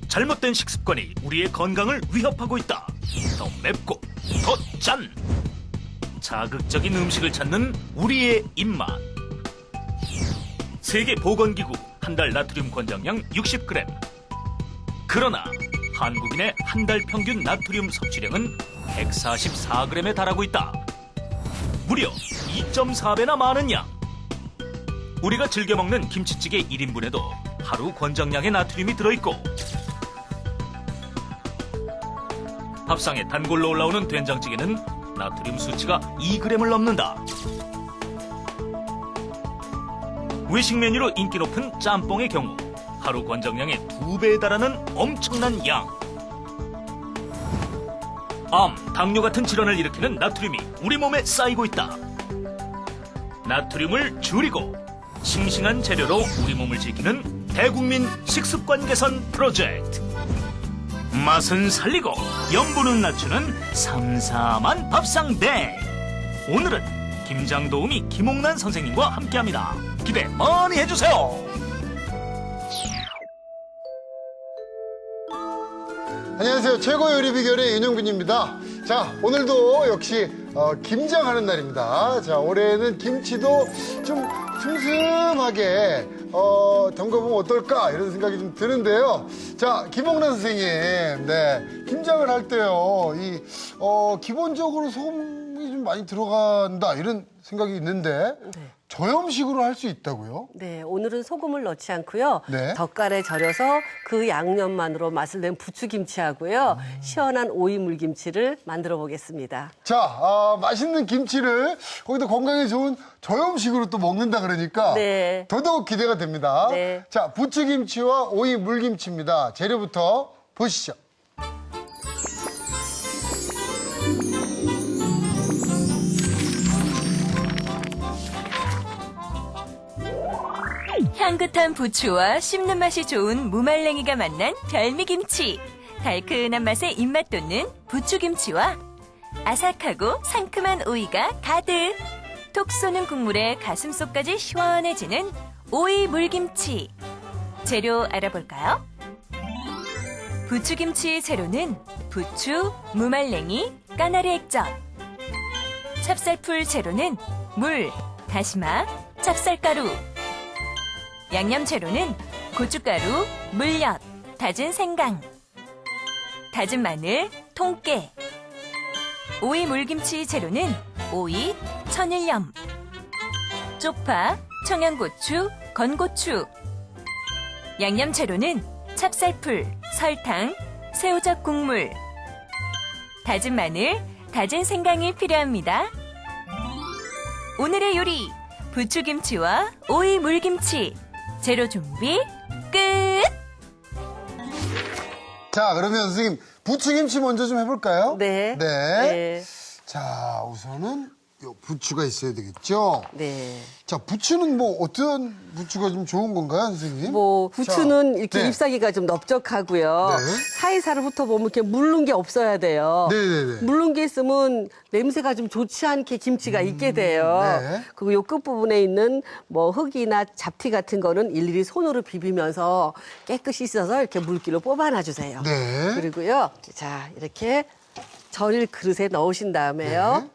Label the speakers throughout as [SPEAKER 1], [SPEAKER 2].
[SPEAKER 1] 잘못된 식습관이 우리의 건강을 위협하고 있다. 더 맵고 더 짠. 자극적인 음식을 찾는 우리의 입맛. 세계보건기구 한 달 나트륨 권장량 60g. 그러나 한국인의 한 달 평균 나트륨 섭취량은 144g에 달하고 있다. 무려 2.4배나 많은 양. 우리가 즐겨 먹는 김치찌개 1인분에도 하루 권장량의 나트륨이 들어있고, 밥상에 단골로 올라오는 된장찌개는 나트륨 수치가 2g을 넘는다. 외식 메뉴로 인기 높은 짬뽕의 경우 하루 권장량의 2배에 달하는 엄청난 양. 암, 당뇨 같은 질환을 일으키는 나트륨이 우리 몸에 쌓이고 있다. 나트륨을 줄이고 싱싱한 재료로 우리 몸을 지키는 대국민 식습관 개선 프로젝트. 맛은 살리고 염분은 낮추는 삼삼한 밥상대. 오늘은 김장도우미 김옥란 선생님과 함께합니다. 기대 많이 해주세요.
[SPEAKER 2] 안녕하세요. 최고 요리 비결의 윤영빈입니다. 자, 오늘도 역시 김장하는 날입니다. 자, 올해는 김치도 좀 슴슴하게 담가보면 어떨까 이런 생각이 좀 드는데요. 자, 김옥란 선생님, 네, 김장을 할 때요, 기본적으로 소금이 좀 많이 들어간다 이런 생각이 있는데,
[SPEAKER 3] 네.
[SPEAKER 2] 저염식으로 할 수 있다고요?
[SPEAKER 3] 네, 오늘은 소금을 넣지 않고요.
[SPEAKER 2] 네.
[SPEAKER 3] 젓갈에 절여서 그 양념만으로 맛을 낸 부추김치하고요. 시원한 오이 물김치를 만들어 보겠습니다.
[SPEAKER 2] 자, 맛있는 김치를 거기다 건강에 좋은 저염식으로 또 먹는다 그러니까
[SPEAKER 3] 네.
[SPEAKER 2] 더더욱 기대가 됩니다.
[SPEAKER 3] 네.
[SPEAKER 2] 자, 부추김치와 오이 물김치입니다. 재료부터 보시죠.
[SPEAKER 4] 향긋한 부추와 씹는 맛이 좋은 무말랭이가 만난 별미김치. 달큰한 맛에 입맛 돋는 부추김치와 아삭하고 상큼한 오이가 가득. 톡 쏘는 국물에 가슴속까지 시원해지는 오이 물김치. 재료 알아볼까요? 부추김치 재료는 부추, 무말랭이, 까나리 액젓. 찹쌀풀 재료는 물, 다시마, 찹쌀가루. 양념 재료는 고춧가루, 물엿, 다진 생강, 다진 마늘, 통깨. 오이 물김치 재료는 오이, 천일염, 쪽파, 청양고추, 건고추. 양념 재료는 찹쌀풀, 설탕, 새우젓 국물, 다진 마늘, 다진 생강이 필요합니다. 오늘의 요리, 부추김치와 오이 물김치. 재료 준비 끝!
[SPEAKER 2] 자, 그러면 선생님, 부추김치 먼저 좀 해볼까요?
[SPEAKER 3] 네.
[SPEAKER 2] 네.
[SPEAKER 3] 네.
[SPEAKER 2] 자, 우선은 요 부추가 있어야 되겠죠?
[SPEAKER 3] 네.
[SPEAKER 2] 자, 부추는 뭐 어떤 부추가 좀 좋은 건가요, 선생님?
[SPEAKER 3] 뭐 부추는
[SPEAKER 2] 자,
[SPEAKER 3] 이렇게
[SPEAKER 2] 네.
[SPEAKER 3] ip사귀가 좀 넓적하고요.
[SPEAKER 2] 네.
[SPEAKER 3] 사이사를 훑어보면 이렇게 물른 게 없어야 돼요.
[SPEAKER 2] 네네네.
[SPEAKER 3] 물른 게 있으면 냄새가 좀 좋지 않게 김치가 있게 돼요.
[SPEAKER 2] 네.
[SPEAKER 3] 그리고 요 끝부분에 있는 뭐 흙이나 잡티 같은 거는 일일이 손으로 비비면서 깨끗이 씻어서 이렇게 물기로 뽑아놔 주세요.
[SPEAKER 2] 네.
[SPEAKER 3] 그리고요. 자, 이렇게 절일 그릇에 넣으신 다음에요.
[SPEAKER 2] 네.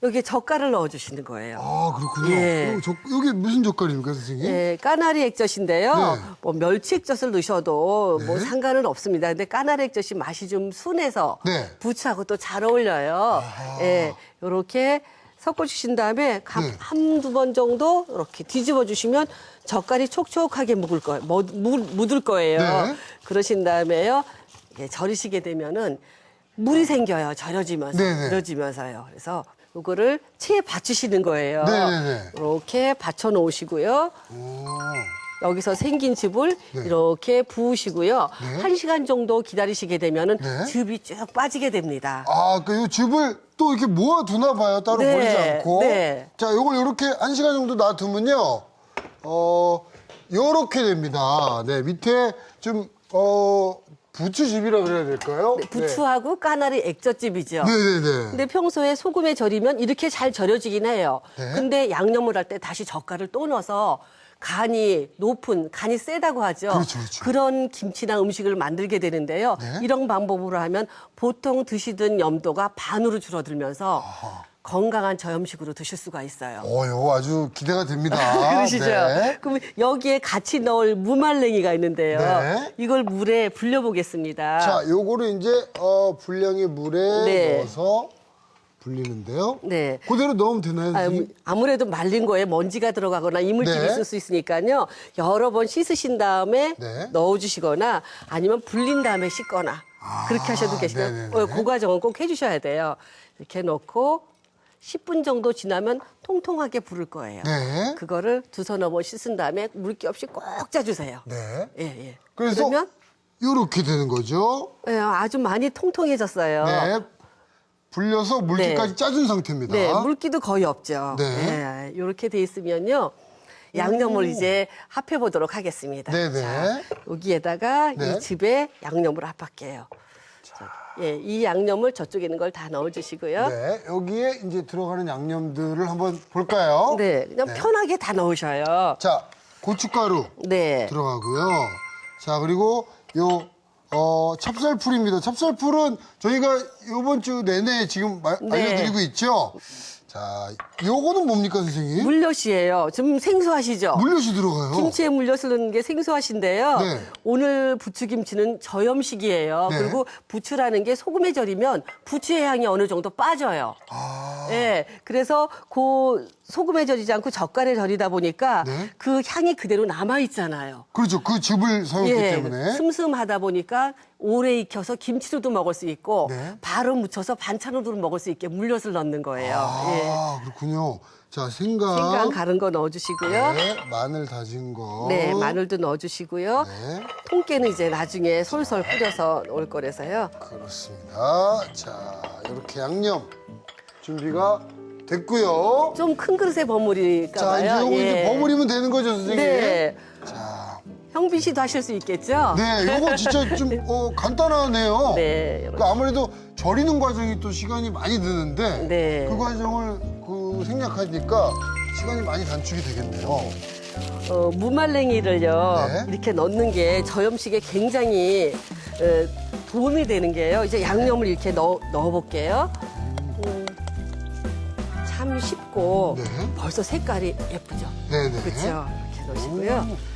[SPEAKER 3] 여기에 젓갈을 넣어주시는 거예요.
[SPEAKER 2] 아, 그렇군요.
[SPEAKER 3] 예.
[SPEAKER 2] 여기 무슨 젓갈입니까, 선생님?
[SPEAKER 3] 네, 까나리 액젓인데요.
[SPEAKER 2] 네.
[SPEAKER 3] 뭐 멸치 액젓을 넣으셔도 뭐
[SPEAKER 2] 네.
[SPEAKER 3] 상관은 없습니다. 근데 까나리 액젓이 맛이 좀 순해서
[SPEAKER 2] 네.
[SPEAKER 3] 부추하고 또 잘 어울려요. 예, 요렇게 섞어주신 다음에
[SPEAKER 2] 네.
[SPEAKER 3] 한두 번 정도 이렇게 뒤집어 주시면 젓갈이 촉촉하게 묻을 거예요.
[SPEAKER 2] 네.
[SPEAKER 3] 그러신 다음에요. 예, 절이시게 되면은 물이 생겨요. 절여지면서.
[SPEAKER 2] 네네.
[SPEAKER 3] 늘어지면서요. 그래서 요거를 체에 받치시는 거예요.
[SPEAKER 2] 네네네.
[SPEAKER 3] 이렇게 받쳐 놓으시고요.
[SPEAKER 2] 오.
[SPEAKER 3] 여기서 생긴 즙을
[SPEAKER 2] 네.
[SPEAKER 3] 이렇게 부으시고요.
[SPEAKER 2] 네.
[SPEAKER 3] 1시간 정도 기다리시게 되면은
[SPEAKER 2] 네.
[SPEAKER 3] 즙이 쭉 빠지게 됩니다.
[SPEAKER 2] 아, 이 즙을 또 이렇게 모아두나 봐요. 따로
[SPEAKER 3] 네,
[SPEAKER 2] 버리지 않고.
[SPEAKER 3] 네.
[SPEAKER 2] 자, 요걸 이렇게 1시간 정도 놔두면요. 요렇게 됩니다. 네, 밑에 좀, 부추즙이라 그래야 될까요?
[SPEAKER 3] 부추하고 까나리 액젓즙이죠.
[SPEAKER 2] 네네네.
[SPEAKER 3] 근데 평소에 소금에 절이면 이렇게 잘 절여지긴 해요.
[SPEAKER 2] 네.
[SPEAKER 3] 근데 양념을 할 때 다시 젓갈을 또 넣어서 간이 높은, 간이 세다고 하죠.
[SPEAKER 2] 그렇죠, 그렇죠.
[SPEAKER 3] 그런 김치나 음식을 만들게 되는데요.
[SPEAKER 2] 네.
[SPEAKER 3] 이런 방법으로 하면 보통 드시던 염도가 반으로 줄어들면서 건강한 저염식으로 드실 수가 있어요.
[SPEAKER 2] 이거 아주 기대가 됩니다.
[SPEAKER 3] 그러시죠?
[SPEAKER 2] 네.
[SPEAKER 3] 그럼 여기에 같이 넣을 무말랭이가 있는데요.
[SPEAKER 2] 네.
[SPEAKER 3] 이걸 물에 불려보겠습니다.
[SPEAKER 2] 자, 요거를 이제 분량의 물에
[SPEAKER 3] 네.
[SPEAKER 2] 넣어서 불리는데요.
[SPEAKER 3] 네.
[SPEAKER 2] 그대로 넣으면 되나요, 선생님?
[SPEAKER 3] 아무래도 말린 거에 먼지가 들어가거나 이물질이
[SPEAKER 2] 네.
[SPEAKER 3] 있을 수 있으니까요. 여러 번 씻으신 다음에
[SPEAKER 2] 네.
[SPEAKER 3] 넣어주시거나 아니면 불린 다음에 씻거나 그렇게 하셔도 계시고요.
[SPEAKER 2] 네네네.
[SPEAKER 3] 그 과정은 꼭 해주셔야 돼요. 이렇게 넣고 10분 정도 지나면 통통하게 부를 거예요.
[SPEAKER 2] 네.
[SPEAKER 3] 그거를 2-3 번 씻은 다음에 물기 없이 꼭 짜주세요.
[SPEAKER 2] 네.
[SPEAKER 3] 예, 예.
[SPEAKER 2] 그래서
[SPEAKER 3] 그러면
[SPEAKER 2] 요렇게 되는 거죠.
[SPEAKER 3] 예, 아주 많이 통통해졌어요.
[SPEAKER 2] 네. 불려서 물기까지 짜준 상태입니다.
[SPEAKER 3] 네, 물기도 거의 없죠.
[SPEAKER 2] 네.
[SPEAKER 3] 이렇게 돼 있으면요. 양념을 이제 합해 보도록 하겠습니다.
[SPEAKER 2] 네네.
[SPEAKER 3] 자, 여기에다가
[SPEAKER 2] 네.
[SPEAKER 3] 이 즙에 양념을 합할게요. 예, 이 양념을 저쪽에 있는 걸 다 넣어주시고요.
[SPEAKER 2] 네. 여기에 이제 들어가는 양념들을 한번 볼까요?
[SPEAKER 3] 네, 그냥 편하게 다 넣으셔요.
[SPEAKER 2] 자, 고춧가루
[SPEAKER 3] 네.
[SPEAKER 2] 들어가고요. 자, 그리고 요 찹쌀풀입니다. 찹쌀풀은 저희가 이번 주 내내 지금
[SPEAKER 3] 네.
[SPEAKER 2] 알려드리고 있죠. 자, 요거는 뭡니까, 선생님?
[SPEAKER 3] 물엿이에요. 좀 생소하시죠?
[SPEAKER 2] 물엿이 들어가요.
[SPEAKER 3] 김치에 물엿을 넣는 게 생소하신데요.
[SPEAKER 2] 네.
[SPEAKER 3] 오늘 부추김치는 저염식이에요.
[SPEAKER 2] 네.
[SPEAKER 3] 그리고 부추라는 게 소금에 절이면 부추의 향이 어느 정도 빠져요.
[SPEAKER 2] 아,
[SPEAKER 3] 네, 그래서 그 소금에 절이지 않고 젓갈에 절이다 보니까
[SPEAKER 2] 네.
[SPEAKER 3] 그 향이 그대로 남아 있잖아요.
[SPEAKER 2] 그렇죠. 그 즙을 사용했기 때문에.
[SPEAKER 3] 슴슴하다 보니까 오래 익혀서 김치로도 먹을 수 있고
[SPEAKER 2] 네.
[SPEAKER 3] 바로 무쳐서 반찬으로도 먹을 수 있게 물엿을 넣는 거예요.
[SPEAKER 2] 아, 그렇군요. 자, 생강.
[SPEAKER 3] 생강 가른 거 넣어주시고요.
[SPEAKER 2] 네, 마늘 다진 거.
[SPEAKER 3] 네, 마늘도 넣어주시고요.
[SPEAKER 2] 네,
[SPEAKER 3] 통깨는 이제 나중에 솔솔 뿌려서 올 거라서요.
[SPEAKER 2] 그렇습니다. 자, 이렇게 양념 준비가 됐고요.
[SPEAKER 3] 좀 큰 그릇에 버무릴까
[SPEAKER 2] 자,
[SPEAKER 3] 봐요.
[SPEAKER 2] 이제 요거 이제 버무리면 되는 거죠, 선생님?
[SPEAKER 3] 네.
[SPEAKER 2] 자,
[SPEAKER 3] 형빈 씨도 하실 수 있겠죠?
[SPEAKER 2] 네, 요거 진짜 좀 간단하네요.
[SPEAKER 3] 네.
[SPEAKER 2] 그러니까 아무래도 절이는 과정이 또 시간이 많이 드는데
[SPEAKER 3] 네.
[SPEAKER 2] 그 과정을 생략하니까 시간이 많이 단축이 되겠네요.
[SPEAKER 3] 무말랭이를요,
[SPEAKER 2] 네.
[SPEAKER 3] 이렇게 넣는 게 저염식에 굉장히 도움이 되는 게요. 이제 양념을 이렇게 넣어볼게요. 참 쉽고
[SPEAKER 2] 네.
[SPEAKER 3] 벌써 색깔이 예쁘죠?
[SPEAKER 2] 네네.
[SPEAKER 3] 그렇죠? 이렇게 넣으시고요.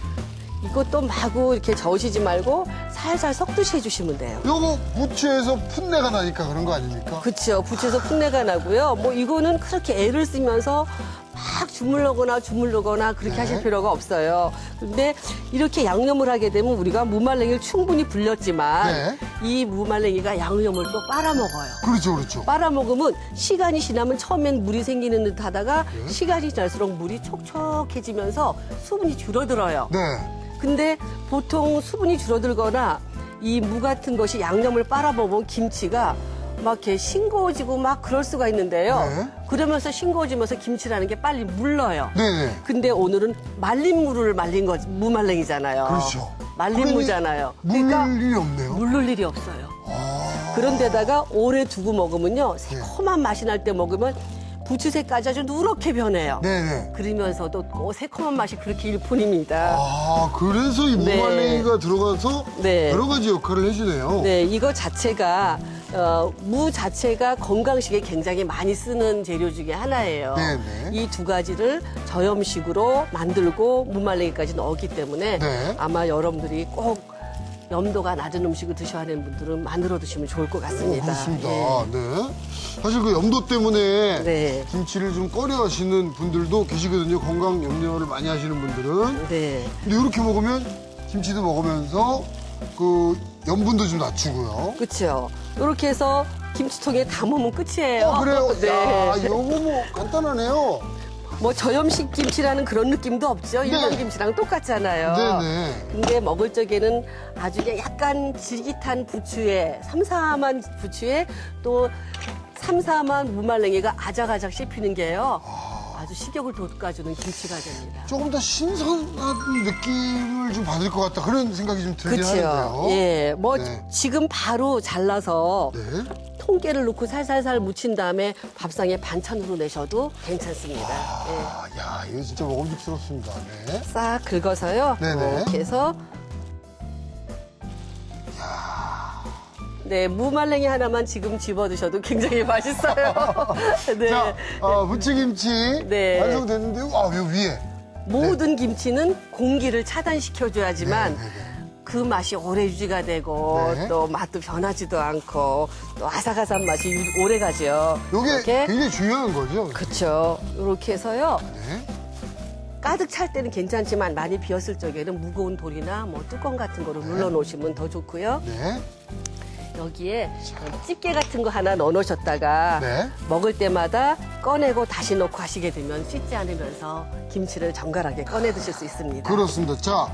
[SPEAKER 3] 이것도 마구 이렇게 저으시지 말고 살살 섞듯이 해주시면 돼요.
[SPEAKER 2] 요거 부추에서 풋내가 나니까 그런 거 아닙니까?
[SPEAKER 3] 그렇죠. 부추에서 풋내가 나고요. 뭐 이거는 그렇게 애를 쓰면서 막 주물르거나 그렇게
[SPEAKER 2] 네.
[SPEAKER 3] 하실 필요가 없어요. 근데 이렇게 양념을 하게 되면 우리가 무말랭이를 충분히 불렸지만
[SPEAKER 2] 네.
[SPEAKER 3] 이 무말랭이가 양념을 또 빨아먹어요.
[SPEAKER 2] 그렇죠, 그렇죠.
[SPEAKER 3] 빨아먹으면 시간이 지나면 처음엔 물이 생기는 듯 하다가
[SPEAKER 2] 네.
[SPEAKER 3] 시간이 지날수록 물이 촉촉해지면서 수분이 줄어들어요.
[SPEAKER 2] 네.
[SPEAKER 3] 근데 보통 수분이 줄어들거나 이 무 같은 것이 양념을 빨아먹으면 김치가 막 이렇게 싱거워지고 막 그럴 수가 있는데요.
[SPEAKER 2] 네.
[SPEAKER 3] 그러면서 싱거워지면서 김치라는 게 빨리 물러요.
[SPEAKER 2] 네네.
[SPEAKER 3] 근데 오늘은 말린 무를 말린 거 무말랭이잖아요.
[SPEAKER 2] 그렇죠.
[SPEAKER 3] 말린
[SPEAKER 2] 그러니
[SPEAKER 3] 무잖아요.
[SPEAKER 2] 물릴 일이 없네요.
[SPEAKER 3] 물릴 일이 없어요.
[SPEAKER 2] 아,
[SPEAKER 3] 그런데다가 오래 두고 먹으면요. 새콤한 맛이 날 때 먹으면 부추색까지 아주 누렇게 변해요.
[SPEAKER 2] 네네.
[SPEAKER 3] 그러면서도 새콤한 맛이 그렇게 일뿐입니다.
[SPEAKER 2] 아, 그래서 이
[SPEAKER 3] 네.
[SPEAKER 2] 무말랭이가 들어가서
[SPEAKER 3] 네.
[SPEAKER 2] 여러 가지 역할을 해주네요.
[SPEAKER 3] 네, 이거 자체가 무 자체가 건강식에 굉장히 많이 쓰는 재료 중에 하나예요.
[SPEAKER 2] 네네.
[SPEAKER 3] 이 두 가지를 저염식으로 만들고 무말랭이까지 넣었기 때문에
[SPEAKER 2] 네.
[SPEAKER 3] 아마 여러분들이 꼭 염도가 낮은 음식을 드셔야 하는 분들은 만들어 드시면 좋을 것 같습니다.
[SPEAKER 2] 그렇습니다.
[SPEAKER 3] 예.
[SPEAKER 2] 네. 사실 그 염도 때문에
[SPEAKER 3] 네.
[SPEAKER 2] 김치를 좀 꺼려 하시는 분들도 계시거든요. 건강 염려를 많이 하시는 분들은.
[SPEAKER 3] 네.
[SPEAKER 2] 근데 이렇게 먹으면 김치도 먹으면서 그 염분도 좀 낮추고요.
[SPEAKER 3] 그렇죠. 이렇게 해서 김치통에 담으면 끝이에요.
[SPEAKER 2] 그래요?
[SPEAKER 3] 네.
[SPEAKER 2] 야, 요거 뭐 간단하네요.
[SPEAKER 3] 뭐 저염식 김치라는 그런 느낌도 없죠. 일반
[SPEAKER 2] 네.
[SPEAKER 3] 김치랑 똑같잖아요.
[SPEAKER 2] 네네.
[SPEAKER 3] 근데 먹을 적에는 아주 약간 질깃한 부추에 삼삼한 부추에 또 삼삼한 무말랭이가 아작아작 씹히는 게요. 아주 식욕을 돋궈주는 김치가 됩니다.
[SPEAKER 2] 조금 더 신선한 느낌을 좀 받을 것 같다. 그런 생각이 좀 들긴
[SPEAKER 3] 그렇죠.
[SPEAKER 2] 하는데요.
[SPEAKER 3] 예, 뭐
[SPEAKER 2] 네.
[SPEAKER 3] 지금 바로 잘라서
[SPEAKER 2] 네.
[SPEAKER 3] 통깨를 넣고 살살살 무친 다음에 밥상에 반찬으로 내셔도 괜찮습니다.
[SPEAKER 2] 아, 야, 이거 진짜 먹음직스럽습니다. 네.
[SPEAKER 3] 싹 긁어서요.
[SPEAKER 2] 네네.
[SPEAKER 3] 이렇게 해서 네, 무말랭이 하나만 지금 집어 드셔도 굉장히 맛있어요. 네.
[SPEAKER 2] 자, 부추김치
[SPEAKER 3] 네.
[SPEAKER 2] 완성됐는데요. 아, 요 위에.
[SPEAKER 3] 모든 김치는 공기를 차단시켜줘야지만 그 맛이 오래 유지가 되고
[SPEAKER 2] 네.
[SPEAKER 3] 또 맛도 변하지도 않고 또 아삭아삭한 맛이 오래 가죠.
[SPEAKER 2] 요게
[SPEAKER 3] 이렇게
[SPEAKER 2] 굉장히 중요한 거죠.
[SPEAKER 3] 그렇죠. 이렇게 해서요.
[SPEAKER 2] 네.
[SPEAKER 3] 가득 찰 때는 괜찮지만 많이 비었을 적에는 무거운 돌이나 뭐 뚜껑 같은 거로 눌러 놓으시면 더 좋고요.
[SPEAKER 2] 네.
[SPEAKER 3] 여기에 집게 같은 거 하나 넣어 놓으셨다가
[SPEAKER 2] 네.
[SPEAKER 3] 먹을 때마다 꺼내고 다시 넣고 하시게 되면 씻지 않으면서 김치를 정갈하게 꺼내 드실 수 있습니다.
[SPEAKER 2] 그렇습니다. 자,